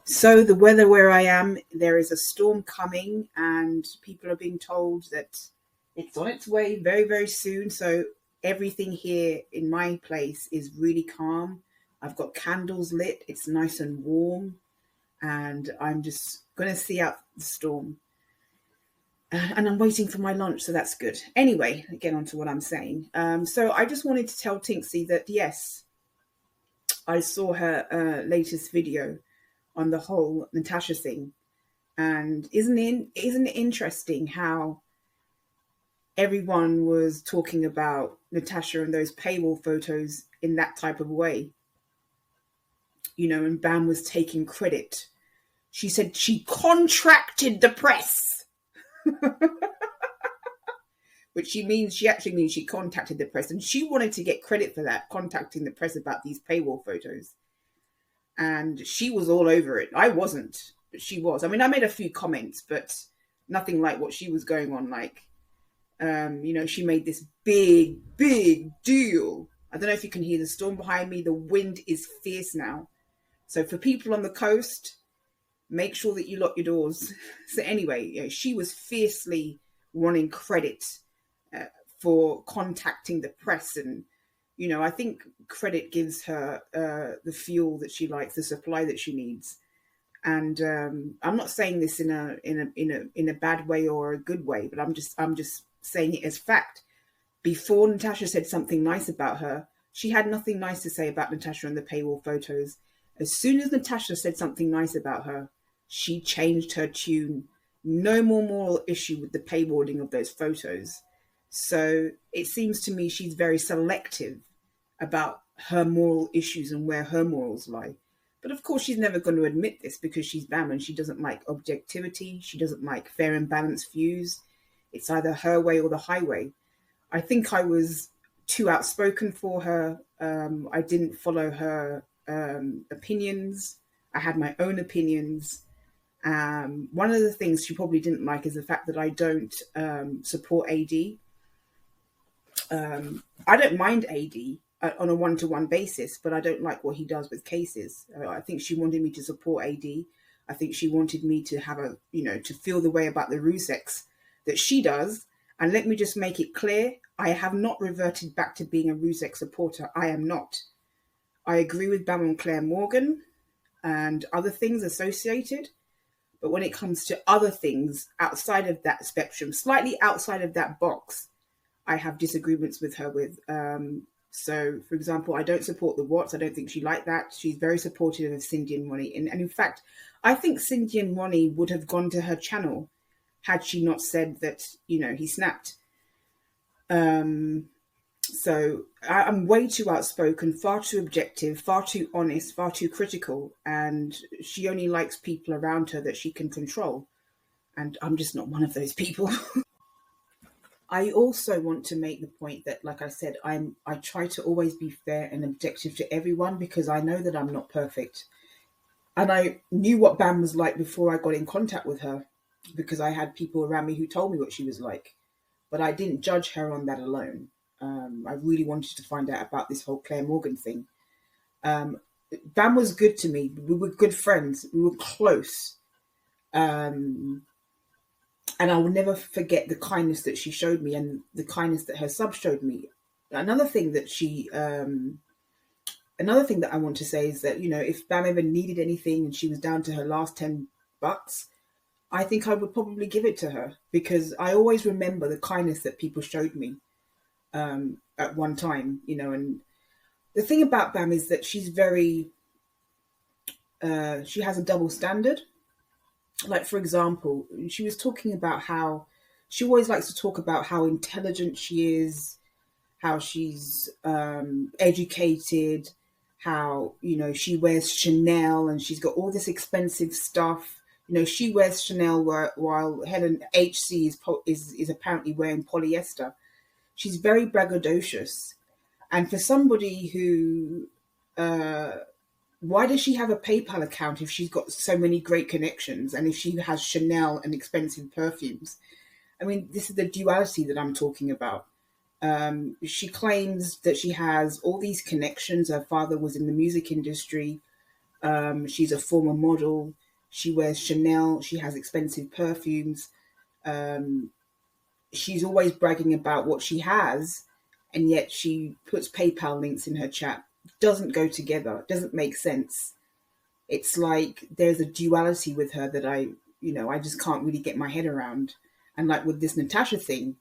So the weather where I am, there is a storm coming, and people are being told that it's on its way very, very soon. So everything here in my place is really calm. I've got candles lit. It's nice and warm, and I'm just going to see out the storm. And I'm waiting for my lunch, so that's good. Anyway, get on to what I'm saying. So I just wanted to tell Tinkzy that yes, I saw her latest video on the whole Natasha thing. And isn't it interesting how everyone was talking about Natasha and those paywall photos in that type of way? And Bam was taking credit. She said she contracted the press, which she actually means she contacted the press, and she wanted to get credit for that, contacting the press about these paywall photos. And she was all over it. I wasn't, but she was. I mean, I made a few comments, but nothing like what she was going on like. She made this big, big deal. I don't know if you can hear the storm behind me. The wind is fierce now. So for people on the coast, make sure that you lock your doors. So anyway, she was fiercely wanting credit for contacting the press. And, I think credit gives her the fuel that she likes, the supply that she needs. And I'm not saying this in a bad way or a good way, but I'm just saying it as fact. Before Natasha said something nice about her, she had nothing nice to say about Natasha and the paywall photos. As soon as Natasha said something nice about her, she changed her tune. No more moral issue with the paywalling of those photos. So it seems to me she's very selective about her moral issues and where her morals lie. But of course, she's never going to admit this because she's Bam and she doesn't like objectivity. She doesn't like fair and balanced views. It's either her way or the highway. I think I was too outspoken for her. I didn't follow her opinions. I had my own opinions. One of the things she probably didn't like is the fact that I don't support AD. I don't mind AD on a one-to-one basis, but I don't like what he does with cases. I think she wanted me to support AD. I think she wanted me to have to feel the way about the Rusex that she does. And let me just make it clear, I have not reverted back to being a Rusex supporter. I am not. I agree with Bam and Claire Morgan and other things associated. But when it comes to other things outside of that spectrum, slightly outside of that box, I have disagreements with her with. So, for example, I don't support the Watts. I don't think she liked that. She's very supportive of Cindy and Ronnie. And in fact, I think Cindy and Ronnie would have gone to her channel had she not said that, he snapped. So I'm way too outspoken, far too objective, far too honest, far too critical. And she only likes people around her that she can control. And I'm just not one of those people. I also want to make the point that, like I said, I try to always be fair and objective to everyone because I know that I'm not perfect. And I knew what Bam was like before I got in contact with her because I had people around me who told me what she was like. But I didn't judge her on that alone. I really wanted to find out about this whole Claire Morgan thing. Bam was good to me. We were good friends. We were close. And I will never forget the kindness that she showed me and the kindness that her sub showed me. Another thing that I want to say is that, if Bam ever needed anything and she was down to her last $10, I think I would probably give it to her because I always remember the kindness that people showed me at one time, and the thing about Bam is that she's very, she has a double standard. Like, for example, she was talking about how she always likes to talk about how intelligent she is, how she's educated, how, she wears Chanel and she's got all this expensive stuff. She wears Chanel while Helen HC is apparently wearing polyester. She's very braggadocious. And for somebody who... why does she have a PayPal account if she's got so many great connections and if she has Chanel and expensive perfumes? I mean, this is the duality that I'm talking about. She claims that she has all these connections. Her father was in the music industry. She's a former model. She wears Chanel. She has expensive perfumes. Um, she's always bragging about what she has, and yet she puts PayPal links in her chat. Doesn't go together. Doesn't make sense. It's like there's a duality with her that I just can't really get my head around. And like with this Natasha thing,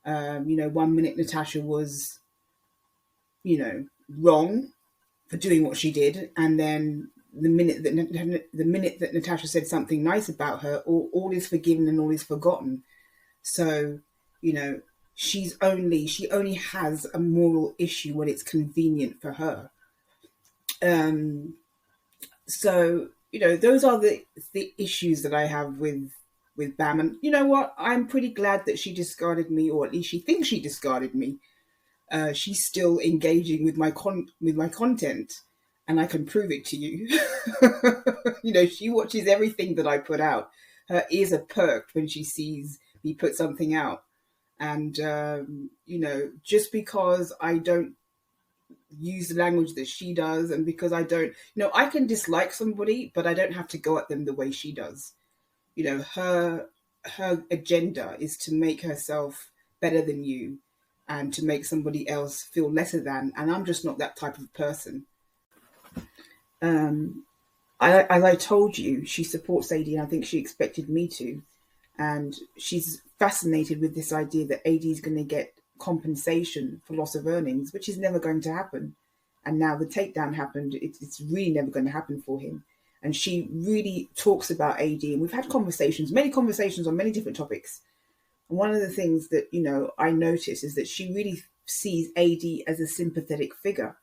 1 minute Natasha was, wrong for doing what she did, and then the minute that Natasha said something nice about her, all is forgiven and all is forgotten. So, you know, she only has a moral issue when it's convenient for her. Um, so those are the issues that I have with Bam. And you know what? I'm pretty glad that she discarded me, or at least she thinks she discarded me. She's still engaging with my content, and I can prove it to you. She watches everything that I put out. Her ears are perked when she sees me put something out, and just because I don't use the language that she does, and because I don't, I can dislike somebody, but I don't have to go at them the way she does. Her agenda is to make herself better than you and to make somebody else feel lesser than, and I'm just not that type of person. As I told you, she supports AD, and I think she expected me to. And she's fascinated with this idea that AD is going to get compensation for loss of earnings, which is never going to happen. And now the takedown happened. It's really never going to happen for him. And she really talks about AD, and we've had many conversations on many different topics. And one of the things that, I notice is that she really sees AD as a sympathetic figure.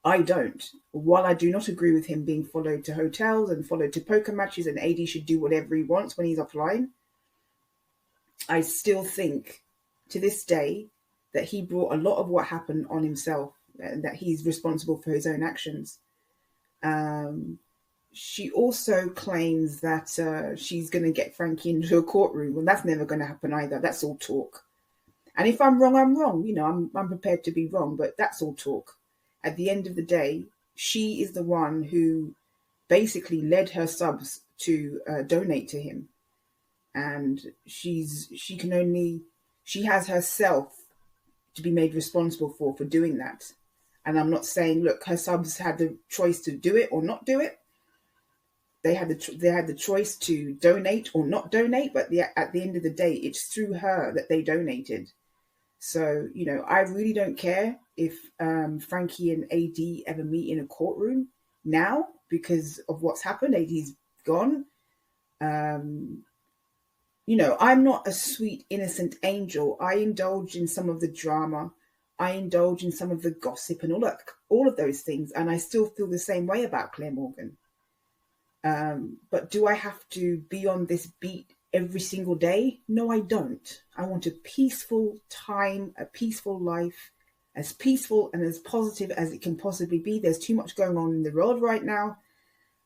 I don't. While I do not agree with him being followed to hotels and followed to poker matches, and AD should do whatever he wants when he's offline, I still think to this day that he brought a lot of what happened on himself, and that he's responsible for his own actions. She also claims that she's going to get Frankie into a courtroom. Well, that's never going to happen either. That's all talk. And if I'm wrong, I'm wrong. I'm prepared to be wrong, but that's all talk. At the end of the day, she is the one who basically led her subs to donate to him. And she has herself to be made responsible for doing that. And I'm not saying, look, her subs had the choice to do it or not do it. They had the choice to donate or not donate, but at the end of the day, it's through her that they donated. So, I really don't care if Frankie and AD ever meet in a courtroom now because of what's happened. AD's gone. I'm not a sweet, innocent angel. I indulge in some of the drama. I indulge in some of the gossip and all of those things. And I still feel the same way about Claire Morgan. But do I have to be on this beat every single day? No, I don't. I want a peaceful time, a peaceful life, as peaceful and as positive as it can possibly be. There's too much going on in the world right now.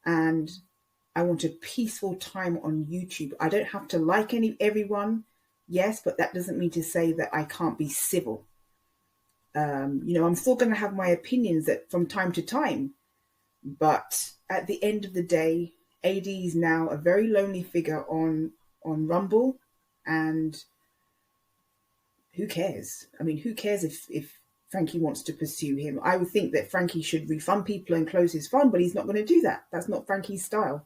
And I want a peaceful time on YouTube. I don't have to like everyone, yes, but that doesn't mean to say that I can't be civil. I'm still going to have my opinions from time to time. But at the end of the day, AD is now a very lonely figure on Rumble, and who cares? I mean, who cares if Frankie wants to pursue him? I would think that Frankie should refund people and close his fund, but he's not going to do that. That's not Frankie's style.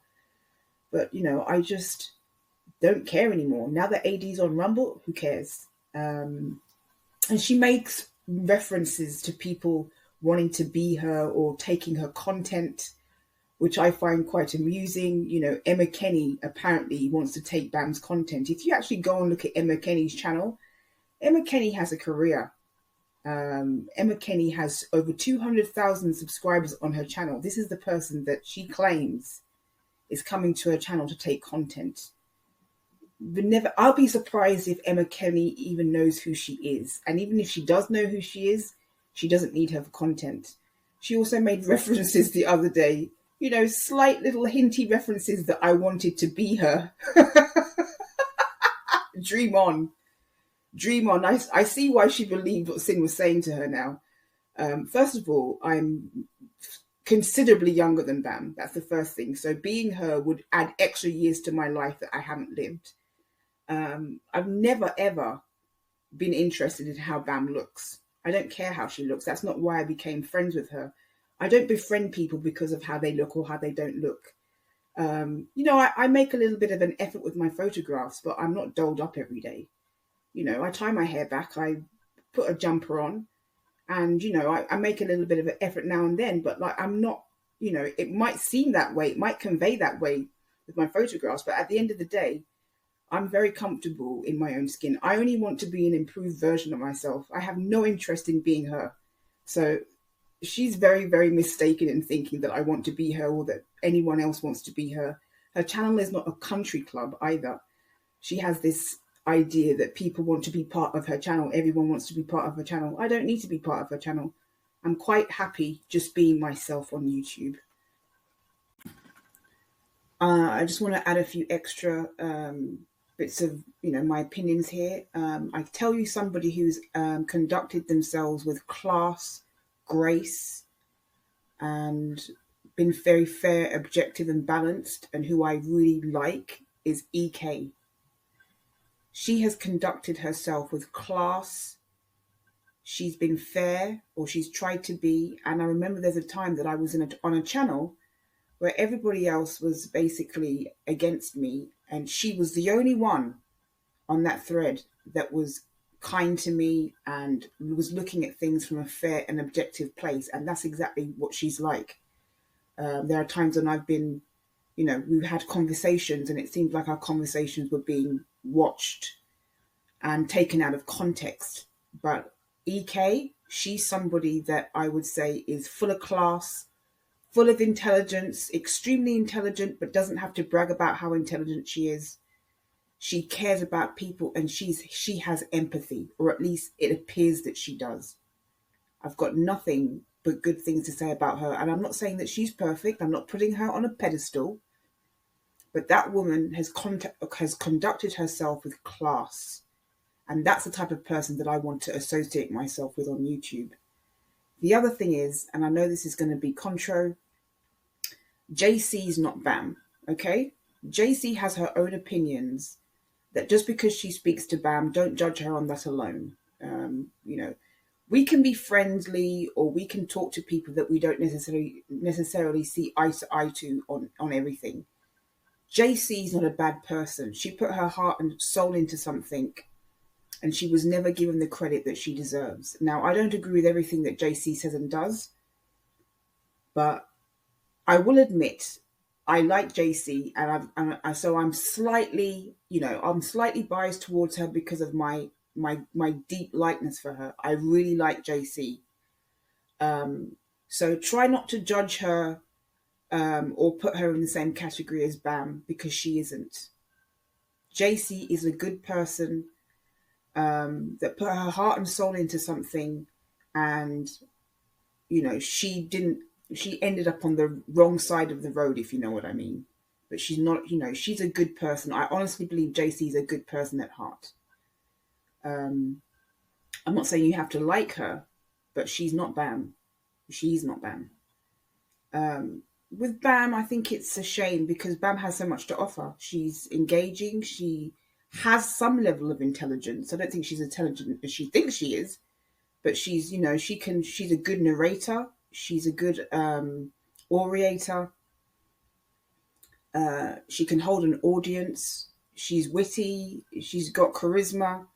But, I just don't care anymore. Now that AD's on Rumble, who cares? And she makes references to people wanting to be her or taking her content, which I find quite amusing. Emma Kenny apparently wants to take Bam's content. If you actually go and look at Emma Kenny's channel, Emma Kenny has a career. Emma Kenny has over 200,000 subscribers on her channel. This is the person that she claims is coming to her channel to take content. I'll be surprised if Emma Kenny even knows who she is. And even if she does know who she is, she doesn't need her for content. She also made references the other day, slight little hinty references that I wanted to be her. Dream on. Dream on. I see why she believed what Sin was saying to her now. First of all, I'm considerably younger than Bam. That's the first thing. So being her would add extra years to my life that I haven't lived. I've never ever been interested in how Bam looks. I don't care how she looks. That's not why I became friends with her. I don't befriend people because of how they look or how they don't look. I make a little bit of an effort with my photographs, but I'm not dolled up every day. I tie my hair back, I put a jumper on, and I make a little bit of an effort now and then, but like I'm not, it might seem that way, it might convey that way with my photographs, but at the end of the day, I'm very comfortable in my own skin. I only want to be an improved version of myself. I have no interest in being her. So she's very, very mistaken in thinking that I want to be her or that anyone else wants to be her. Her channel is not a country club either. She has this idea that people want to be part of her channel. Everyone wants to be part of her channel. I don't need to be part of her channel. I'm quite happy just being myself on YouTube. I just want to add a few extra bits of my opinions here. I tell you, somebody who's conducted themselves with class, grace, and been very fair, objective, and balanced, and who I really like is EK. She has conducted herself with class. She's been fair, or she's tried to be. And I remember there's a time that I was on a channel where everybody else was basically against me, and she was the only one on that thread that was kind to me and was looking at things from a fair and objective place. And that's exactly what she's like. There are times when I've been, we've had conversations and it seemed like our conversations were being watched and taken out of context. But EK, she's somebody that I would say is full of class, full of intelligence, extremely intelligent, but doesn't have to brag about how intelligent she is. She cares about people, and she has empathy, or at least it appears that she does. I've got nothing but good things to say about her. And I'm not saying that she's perfect. I'm not putting her on a pedestal. But that woman has conducted herself with class. And that's the type of person that I want to associate myself with on YouTube. The other thing is, and I know this is going to be contro, JC's not Bam, okay? JC has her own opinions that just because she speaks to Bam, don't judge her on that alone. We can be friendly, or we can talk to people that we don't necessarily see eye to eye to on everything. JC's not a bad person. She put her heart and soul into something, and she was never given the credit that she deserves. Now, I don't agree with everything that JC says and does, but I will admit I like JC, and so I'm slightly, I'm slightly biased towards her because of my deep likeness for her. I really like JC. So try not to judge her or put her in the same category as Bam, because she isn't. JC is a good person that put her heart and soul into something, and she ended up on the wrong side of the road, if you know what I mean. But she's not, she's a good person. I honestly believe JC is a good person at heart. I'm not saying you have to like her, but she's not Bam. She's not Bam. With Bam, I think it's a shame because Bam has so much to offer. She's engaging. She has some level of intelligence. I don't think she's intelligent as she thinks she is, but she's, she's a good narrator. She's a good orator. She can hold an audience. She's witty. She's got charisma.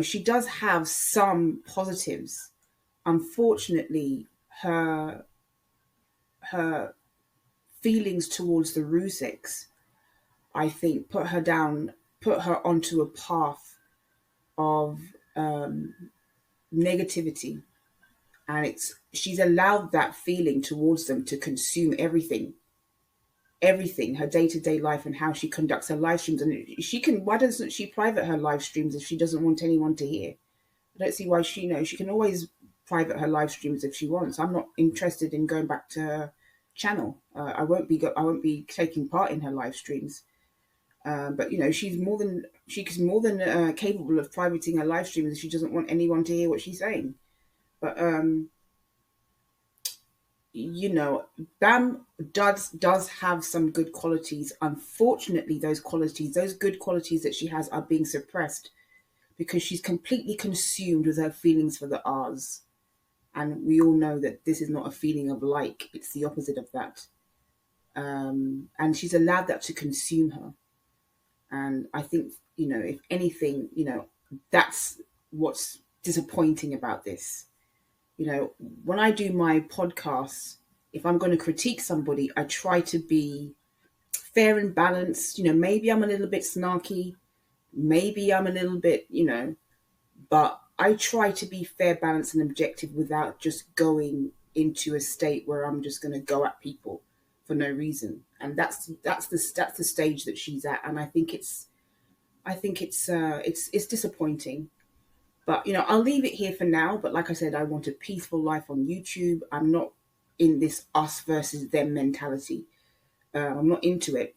She does have some positives. Unfortunately, her feelings towards the Rusiks, I think, put her onto a path of negativity. And she's allowed that feeling towards them to consume everything, her day-to-day life and how she conducts her live streams. And why doesn't she private her live streams if she doesn't want anyone to hear? I don't see why she can always private her live streams if she wants. I'm not interested in going back to her channel. I won't be taking part in her live streams. But she's more than capable of privating her live streams if she doesn't want anyone to hear what she's saying. But you know, Bam does have some good qualities. Unfortunately, those qualities, those good qualities that she has, are being suppressed because she's completely consumed with her feelings for the R's. And we all know that this is not a feeling of like; it's the opposite of that. And she's allowed that to consume her. And I think, if anything, that's what's disappointing about this. When I do my podcasts, if I'm going to critique somebody, I try to be fair and balanced. Maybe I'm a little bit snarky, maybe I'm a little bit, but I try to be fair, balanced, and objective without just going into a state where I'm just going to go at people for no reason. And that's the stage that she's at, and I think it's disappointing. But I'll leave it here for now. But like I said, I want a peaceful life on YouTube. I'm not in this us versus them mentality. I'm not into it.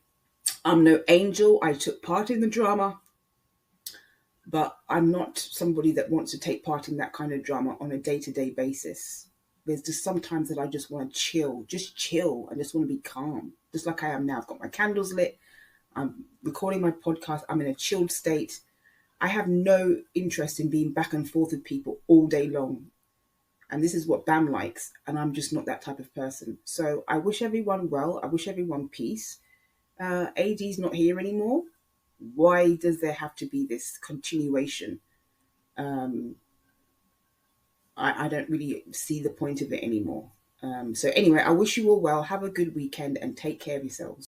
I'm no angel. I took part in the drama, but I'm not somebody that wants to take part in that kind of drama on a day-to-day basis. There's just sometimes that I just want to chill. I just want to be calm, just like I am now. I've got my candles lit. I'm recording my podcast. I'm in a chilled state. I have no interest in being back and forth with people all day long. And this is what Bam likes. And I'm just not that type of person. So I wish everyone well. I wish everyone peace. AD's not here anymore. Why does there have to be this continuation? Um, I don't really see the point of it anymore. So anyway, I wish you all well. Have a good weekend and take care of yourselves.